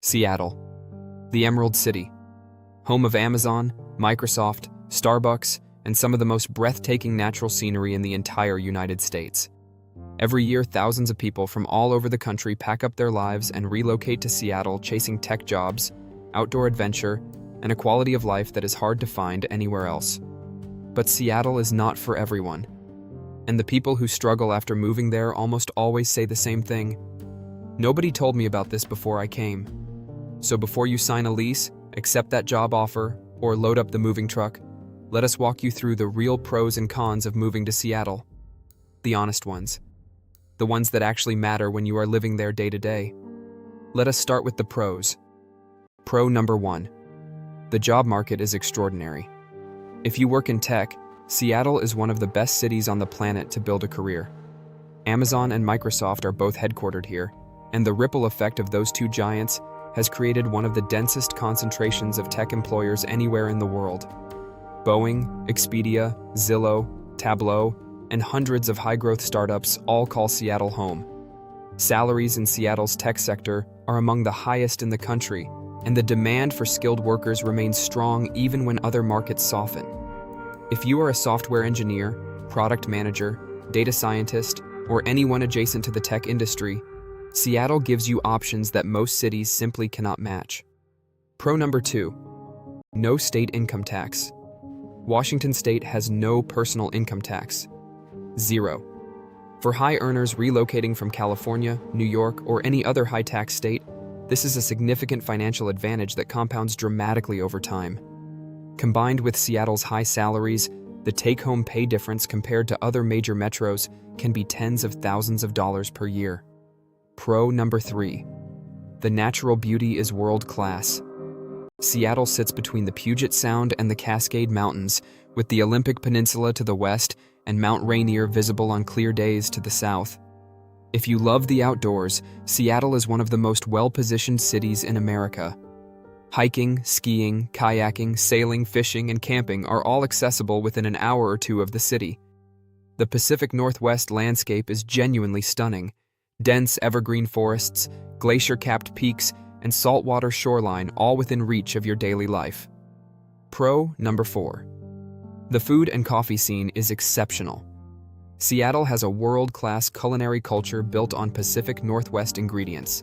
Seattle, the Emerald City, home of Amazon, Microsoft, Starbucks, and some of the most breathtaking natural scenery in the entire United States. Every year, thousands of people from all over the country pack up their lives and relocate to Seattle, chasing tech jobs, outdoor adventure, and a quality of life that is hard to find anywhere else. But Seattle is not for everyone. And the people who struggle after moving there almost always say the same thing. Nobody told me about this before I came. So before you sign a lease, accept that job offer, or load up the moving truck, let us walk you through the real pros and cons of moving to Seattle. The honest ones. The ones that actually matter when you are living there day to day. Let us start with the pros. Pro number 1. The job market is extraordinary. If you work in tech, Seattle is one of the best cities on the planet to build a career. Amazon and Microsoft are both headquartered here, and the ripple effect of those two giants has created one of the densest concentrations of tech employers anywhere in the world. Boeing, Expedia, Zillow, Tableau, and hundreds of high-growth startups all call Seattle home. Salaries in Seattle's tech sector are among the highest in the country, and the demand for skilled workers remains strong even when other markets soften. If you are a software engineer, product manager, data scientist, or anyone adjacent to the tech industry, Seattle gives you options that most cities simply cannot match. Pro number 2. No state income tax. Washington State has no personal income tax. 0. For high earners relocating from California, New York, or any other high-tax state, this is a significant financial advantage that compounds dramatically over time. Combined with Seattle's high salaries, the take-home pay difference compared to other major metros can be tens of thousands of dollars per year. Pro number 3. The natural beauty is world-class. Seattle sits between the Puget Sound and the Cascade Mountains, with the Olympic Peninsula to the west and Mount Rainier visible on clear days to the south. If you love the outdoors, Seattle is one of the most well-positioned cities in America. Hiking, skiing, kayaking, sailing, fishing, and camping are all accessible within an hour or two of the city. The Pacific Northwest landscape is genuinely stunning. Dense evergreen forests, glacier-capped peaks, and saltwater shoreline all within reach of your daily life. Pro number 4. The food and coffee scene is exceptional. Seattle has a world-class culinary culture built on Pacific Northwest ingredients,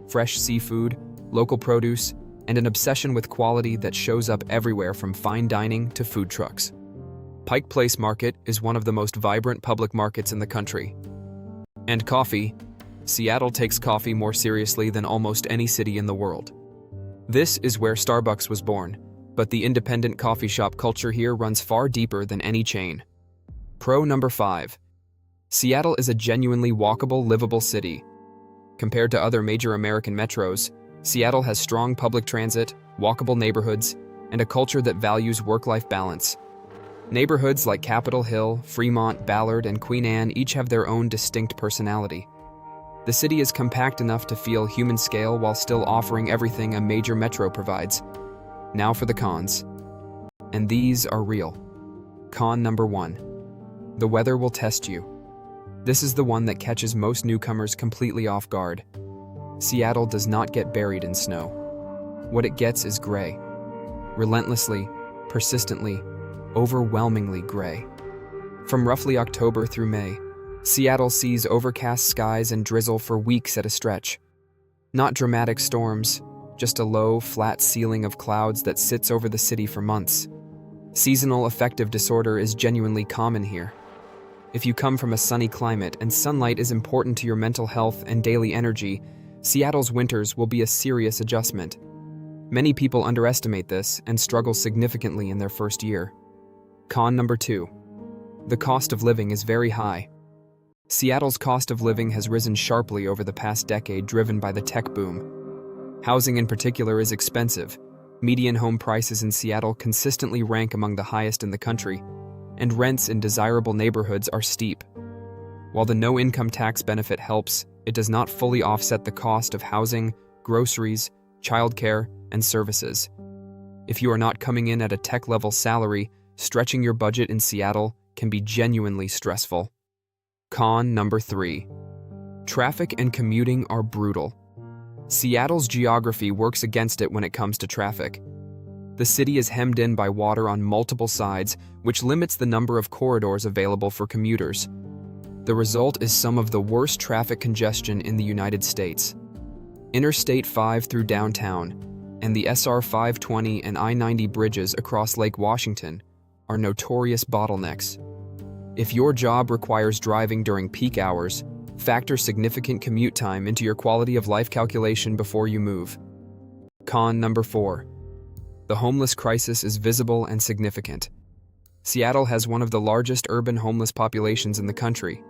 fresh seafood, local produce, and an obsession with quality that shows up everywhere from fine dining to food trucks. Pike Place Market is one of the most vibrant public markets in the country. And coffee. Seattle takes coffee more seriously than almost any city in the world. This is where Starbucks was born, but the independent coffee shop culture here runs far deeper than any chain. Pro number 5. Seattle is a genuinely walkable, livable city. Compared to other major American metros, Seattle has strong public transit, walkable neighborhoods, and a culture that values work-life balance. Neighborhoods like Capitol Hill, Fremont, Ballard, and Queen Anne each have their own distinct personality. The city is compact enough to feel human scale while still offering everything a major metro provides. Now for the cons. And these are real. Con number 1. The weather will test you. This is the one that catches most newcomers completely off guard. Seattle does not get buried in snow. What it gets is gray. Relentlessly, persistently, overwhelmingly gray. From roughly October through May, Seattle sees overcast skies and drizzle for weeks at a stretch. Not dramatic storms, just a low, flat ceiling of clouds that sits over the city for months. Seasonal affective disorder is genuinely common here. If you come from a sunny climate and sunlight is important to your mental health and daily energy, Seattle's winters will be a serious adjustment. Many people underestimate this and struggle significantly in their first year. Con number 2. The cost of living is very high. Seattle's cost of living has risen sharply over the past decade, driven by the tech boom. Housing in particular is expensive. Median home prices in Seattle consistently rank among the highest in the country, and rents in desirable neighborhoods are steep. While the no-income tax benefit helps, it does not fully offset the cost of housing, groceries, childcare, and services. If you are not coming in at a tech-level salary, stretching your budget in Seattle can be genuinely stressful. Con number 3. Traffic and commuting are brutal. Seattle's geography works against it when it comes to traffic. The city is hemmed in by water on multiple sides, which limits the number of corridors available for commuters. The result is some of the worst traffic congestion in the United States. Interstate 5 through downtown, and the SR 520 and I-90 bridges across Lake Washington are notorious bottlenecks. If your job requires driving during peak hours, factor significant commute time into your quality of life calculation before you move. Con number 4. The homeless crisis is visible and significant. Seattle has one of the largest urban homeless populations in the country.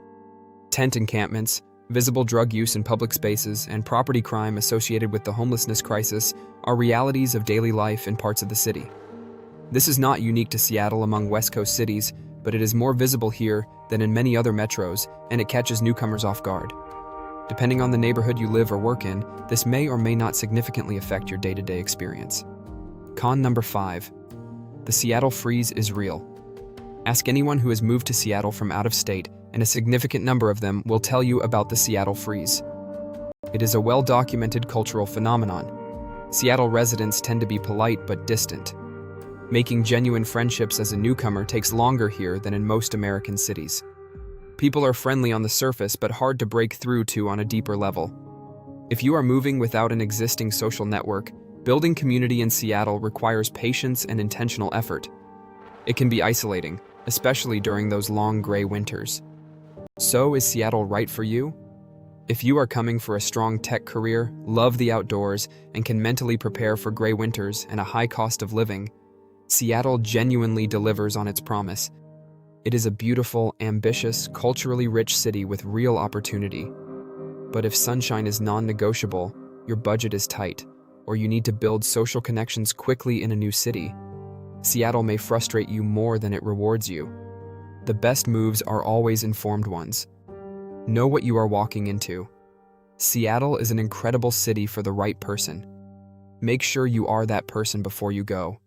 Tent encampments, visible drug use in public spaces, and property crime associated with the homelessness crisis are realities of daily life in parts of the city. This is not unique to Seattle among West Coast cities, but it is more visible here than in many other metros, and it catches newcomers off guard. Depending on the neighborhood you live or work in, this may or may not significantly affect your day-to-day experience. Con number 5. The Seattle freeze is real. Ask anyone who has moved to Seattle from out of state, and a significant number of them will tell you about the Seattle freeze. It is a well-documented cultural phenomenon. Seattle residents tend to be polite but distant. Making genuine friendships as a newcomer takes longer here than in most American cities. People are friendly on the surface but hard to break through to on a deeper level. If you are moving without an existing social network, building community in Seattle requires patience and intentional effort. It can be isolating, especially during those long gray winters. So, is Seattle right for you? If you are coming for a strong tech career, love the outdoors, and can mentally prepare for gray winters and a high cost of living, Seattle genuinely delivers on its promise. It is a beautiful, ambitious, culturally rich city with real opportunity. But if sunshine is non-negotiable, your budget is tight, or you need to build social connections quickly in a new city, Seattle may frustrate you more than it rewards you. The best moves are always informed ones. Know what you are walking into. Seattle is an incredible city for the right person. Make sure you are that person before you go.